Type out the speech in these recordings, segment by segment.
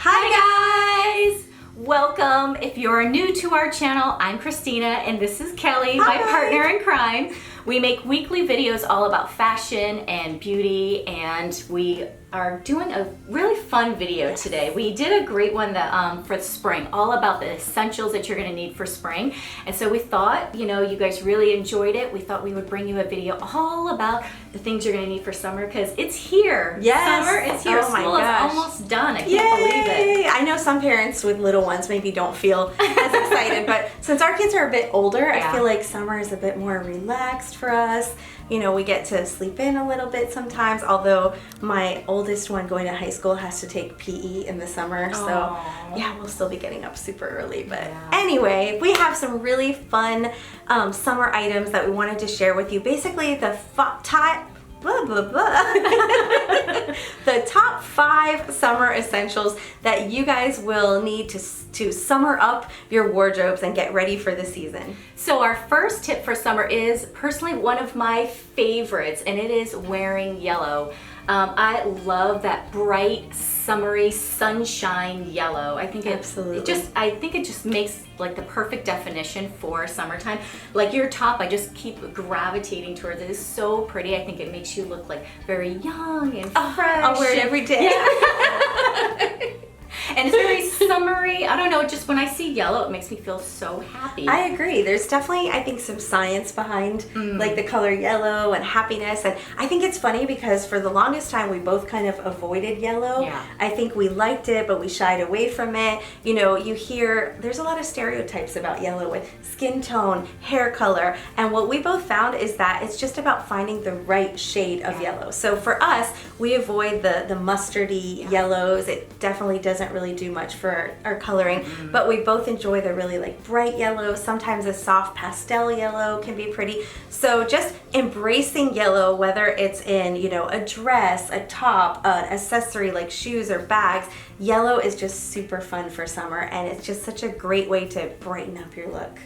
Hi guys! Welcome. If you're new to our channel, I'm Christina and this is Kelly, my partner in crime. We make weekly videos all about fashion and beauty, and we are doing a really fun video today. We did a great one that for spring, all about the essentials that you're going to need for spring. And so we thought, you know, you guys really enjoyed it. We thought we would bring you a video all about the things you're going to need for summer because it's here. Yes. Summer is here. Oh my School gosh. is almost done. I can't believe it. I know some parents with little ones maybe don't feel as excited, but since our kids are a bit older, I feel like summer is a bit more relaxed for us. You know, we get to sleep in a little bit sometimes, although my oldest one going to high school has to take PE in the summer. So yeah, we'll still be getting up super early. But anyway, we have some really fun summer items that we wanted to share with you. Basically, the top 5 summer essentials that you guys will need to summer up your wardrobes and get ready for the season. So our first tip for summer is personally one of my favorites, and it is wearing yellow. I love that bright, summery, sunshine yellow. I think it just makes like the perfect definition for summertime. Like your top, I just keep gravitating towards it. It's so pretty. I think it makes you look like very young and fresh. I'll wear it every day. Yeah. And it's very summery. I don't know, just when I see yellow, it makes me feel so happy. I agree. There's definitely, I think, some science behind like the color yellow and happiness. And I think it's funny because for the longest time, we both kind of avoided yellow. Yeah. I think we liked it, but we shied away from it. You know, you hear, there's a lot of stereotypes about yellow with skin tone, hair color. And what we both found is that it's just about finding the right shade of yellow. So for us, we avoid the mustardy yellows. It definitely doesn't really do much for our coloring, but we both enjoy the really like bright yellow. Sometimes a soft pastel yellow can be pretty. So just embracing yellow, whether it's in, you know, a dress, a top, an accessory like shoes or bags, yellow is just super fun for summer, and it's just such a great way to brighten up your look.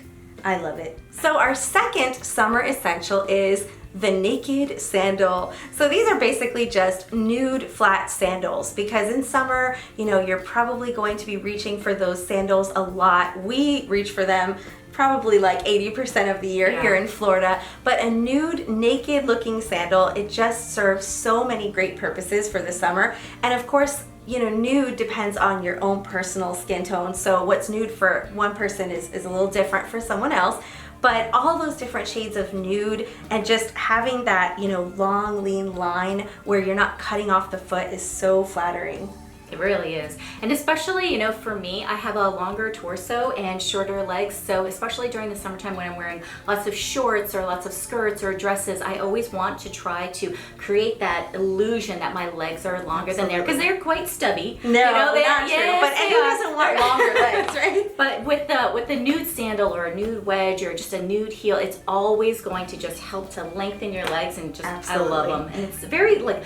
I love it. So our second summer essential is the naked sandal. So these are basically just nude flat sandals because in summer, you know, you're probably going to be reaching for those sandals a lot. We reach for them probably like 80% of the year here in Florida, but a nude, naked looking sandal, it just serves so many great purposes for the summer. And of course, you know, nude depends on your own personal skin tone. So what's nude for one person is a little different for someone else. But all those different shades of nude and just having that, you know, long, lean line where you're not cutting off the foot is so flattering. It really is. And especially, you know, for me, I have a longer torso and shorter legs. So especially during the summertime when I'm wearing lots of shorts or lots of skirts or dresses, I always want to try to create that illusion that my legs are longer than theirs because they're quite stubby. No, you know, not true. But who doesn't want longer legs, right? But with the nude sandal or a nude wedge or just a nude heel, it's always going to just help to lengthen your legs and just, I love them. And it's very like,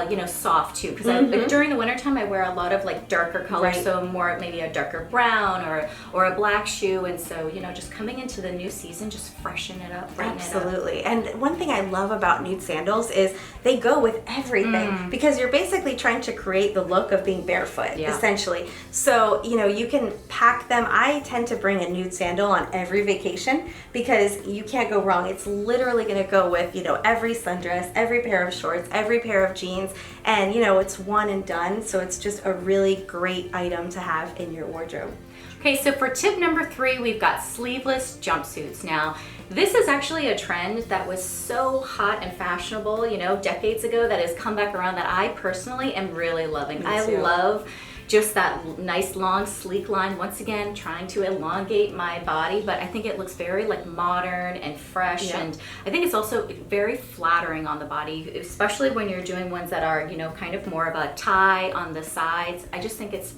you know, soft too, because during the wintertime I wear a lot of like darker colors, so more maybe a darker brown or a black shoe, and so, you know, just coming into the new season, just freshen it up, brighten it up. Absolutely. And one thing I love about nude sandals is they go with everything because you're basically trying to create the look of being barefoot, essentially. So, you know, you can pack them. I tend to bring a nude sandal on every vacation because you can't go wrong. It's literally going to go with, you know, every sundress, every pair of shorts, every pair of jeans, and you know, it's one and done, so it's just a really great item to have in your wardrobe. Okay, so for tip number 3, we've got sleeveless jumpsuits. Now, this is actually a trend that was so hot and fashionable, you know, decades ago, that has come back around that I personally am really loving. I love just that nice long sleek line, once again trying to elongate my body, but I think it looks very like modern and fresh, and I think it's also very flattering on the body, especially when you're doing ones that are, you know, kind of more of a tie on the sides. I just think it's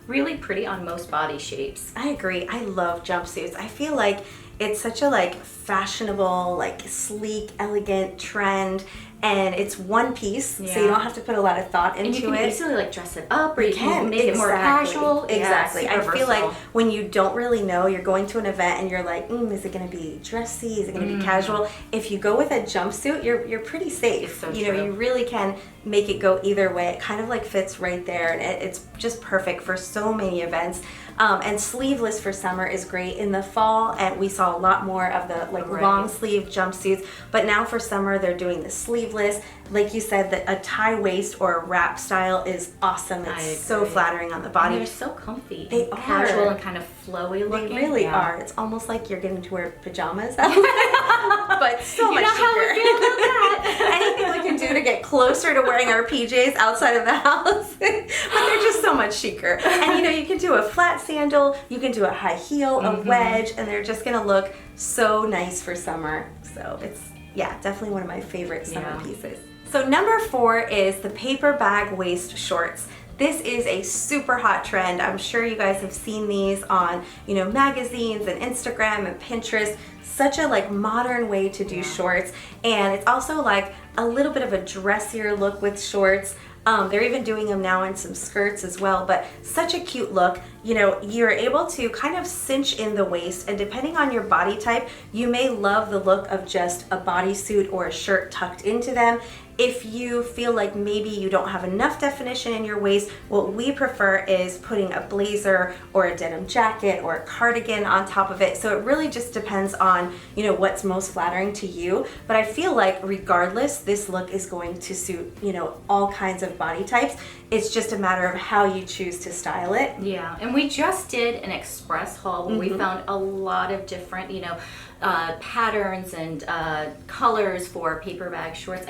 really pretty on most body shapes. I agree. I love jumpsuits. I feel like it's such a like fashionable, like sleek, elegant trend, and it's one piece, so you don't have to put a lot of thought into it. And you can easily like dress it up, or you can make it more casual. Exactly. Yeah, I feel like when you don't really know, you're going to an event and you're like, is it going to be dressy? Is it going to be casual? If you go with a jumpsuit, you're pretty safe. It's so you know, true. you really can make it go either way. It kind of like fits right there, and it's just perfect for so many events. And sleeveless for summer is great. In the fall, and we saw a lot more of the like long sleeve jumpsuits, but now for summer they're doing the sleeveless. Like you said, that a tie waist or a wrap style is awesome. It's so flattering on the body. And they're so comfy. They are. Casual and kind of flowy looking. They really are. It's almost like you're getting to wear pajamas but so much cheaper. How we feel about that. Anything we can do to get closer to wearing our PJs outside of the house. But they're just so much chicer. And you can do a flat sandal, you can do a high heel, a wedge, and they're just gonna look so nice for summer. So it's, definitely one of my favorite summer pieces. So number 4 is the paper bag waist shorts. This is a super hot trend. I'm sure you guys have seen these on, magazines and Instagram and Pinterest. Such a like modern way to do shorts, and it's also like a little bit of a dressier look with shorts. They're even doing them now in some skirts as well, but such a cute look. You're able to kind of cinch in the waist, and depending on your body type, you may love the look of just a bodysuit or a shirt tucked into them. If you feel like maybe you don't have enough definition in your waist, what we prefer is putting a blazer or a denim jacket or a cardigan on top of it. So it really just depends on, what's most flattering to you. But I feel like regardless, this look is going to suit, all kinds of body types. It's just a matter of how you choose to style it. Yeah, and we just did an express haul where we found a lot of different, patterns and colors for paper bag shorts.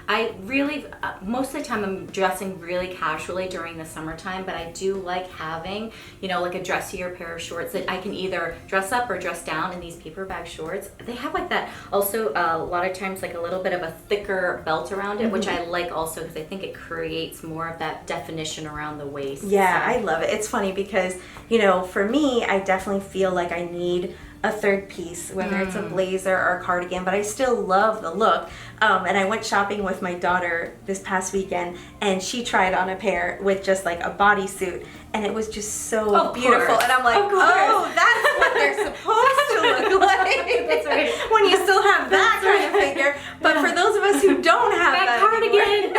I really, most of the time I'm dressing really casually during the summertime, but I do like having, like a dressier pair of shorts that I can either dress up or dress down in these paper bag shorts. They have like that, also a lot of times like a little bit of a thicker belt around it, which I like also because I think it creates more of that definition around the waist. Yeah, I love it. It's funny because, for me, I definitely feel like I need a third piece, whether it's a blazer or a cardigan, but I still love the look. And I went shopping with my daughter this past weekend, and she tried on a pair with just like a bodysuit, and it was just so beautiful. And I'm like, oh, that's what they're supposed to look like. That's right. When you still have that kind of figure. But for those of us who don't have that cardigan,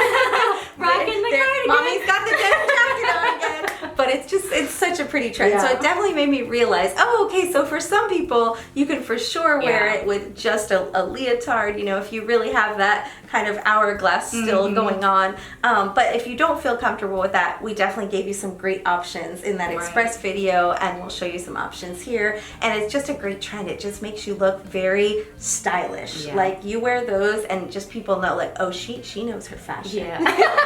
rocking the cardigan. Mommy's got the denim jacket on again. But it's such a pretty trend. So it definitely made me realize, okay, so for some people, you can for sure wear it with just a leotard, if you really have that kind of hourglass still going on. But if you don't feel comfortable with that, we definitely gave you some great options in that express video, and we'll show you some options here. And it's just a great trend. It just makes you look very stylish. Yeah. Like you wear those and just people know like, oh, she knows her fashion. Yeah.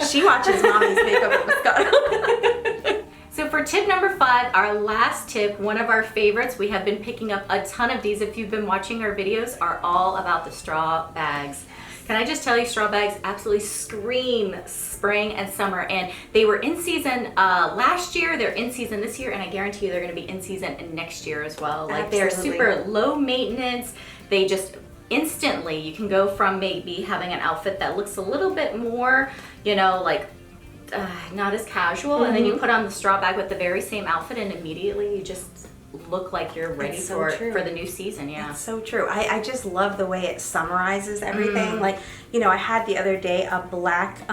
She watches Mommy's makeup at Moscato. So for tip number 5, our last tip, one of our favorites, we have been picking up a ton of these if you've been watching our videos, are all about the straw bags. Can I just tell you, straw bags absolutely scream spring and summer, and they were in season last year, they're in season this year, and I guarantee you they're going to be in season next year as well. Like they're super low maintenance. They just instantly, you can go from maybe having an outfit that looks a little bit more, like not as casual, and then you put on the straw bag with the very same outfit, and immediately you just look like you're ready for the new season. It's so true. I just love the way it summarizes everything. Like, I had the other day a black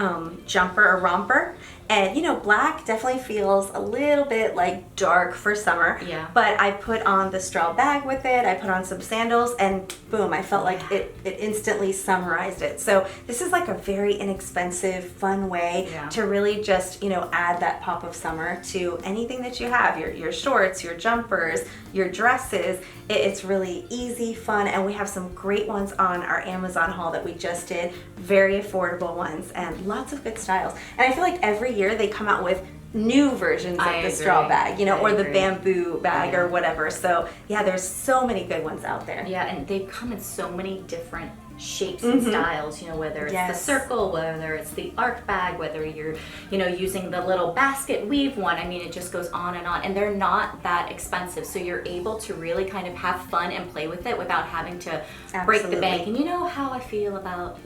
jumper or romper, and black definitely feels a little bit like dark for summer. Yeah. But I put on the straw bag with it, I put on some sandals, and boom, I felt like it instantly summarized it. So this is like a very inexpensive, fun way to really just, add that pop of summer to anything that you have, your shorts, your jumpers, your dresses. It's really easy, fun, and we have some great ones on our Amazon haul that we just did, very affordable ones, and lots of good styles. And I feel like every year they come out with new versions of the straw bag, or the bamboo bag or whatever. So there's so many good ones out there. Yeah, and they come in so many different shapes and styles, whether it's the circle, whether it's the arc bag, whether you're, using the little basket weave one. I mean, it just goes on, and they're not that expensive. So you're able to really kind of have fun and play with it without having to break the bank. And you know how I feel about,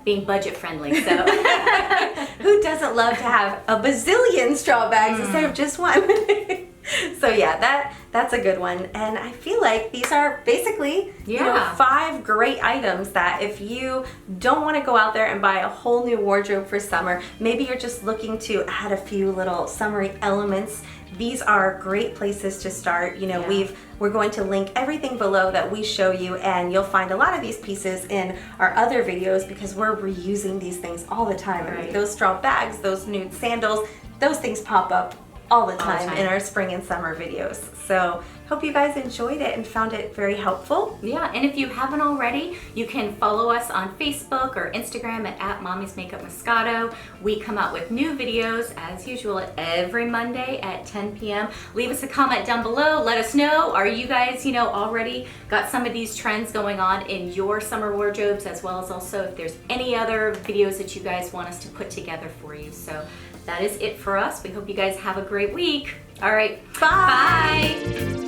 being budget friendly. So who doesn't love to have a bazillion straw bags instead of just one? So yeah, that's a good one. And I feel like these are basically, you know, Yeah. 5 great items that if you don't want to go out there and buy a whole new wardrobe for summer, maybe you're just looking to add a few little summery elements, these are great places to start. You know, Yeah. we're going to link everything below that we show you, and you'll find a lot of these pieces in our other videos because we're reusing these things all the time. I mean, Right. those straw bags, those nude sandals, those things pop up all the time in our spring and summer videos. So hope you guys enjoyed it and found it very helpful. Yeah, and if you haven't already, you can follow us on Facebook or Instagram at Mommies Makeup Moscato. We come out with new videos as usual every Monday at 10 p.m. Leave us a comment down below. Let us know, are you guys, you know, already got some of these trends going on in your summer wardrobes, as well as also if there's any other videos that you guys want us to put together for you. So that is it for us. We hope you guys have a great week. All right, Bye. bye.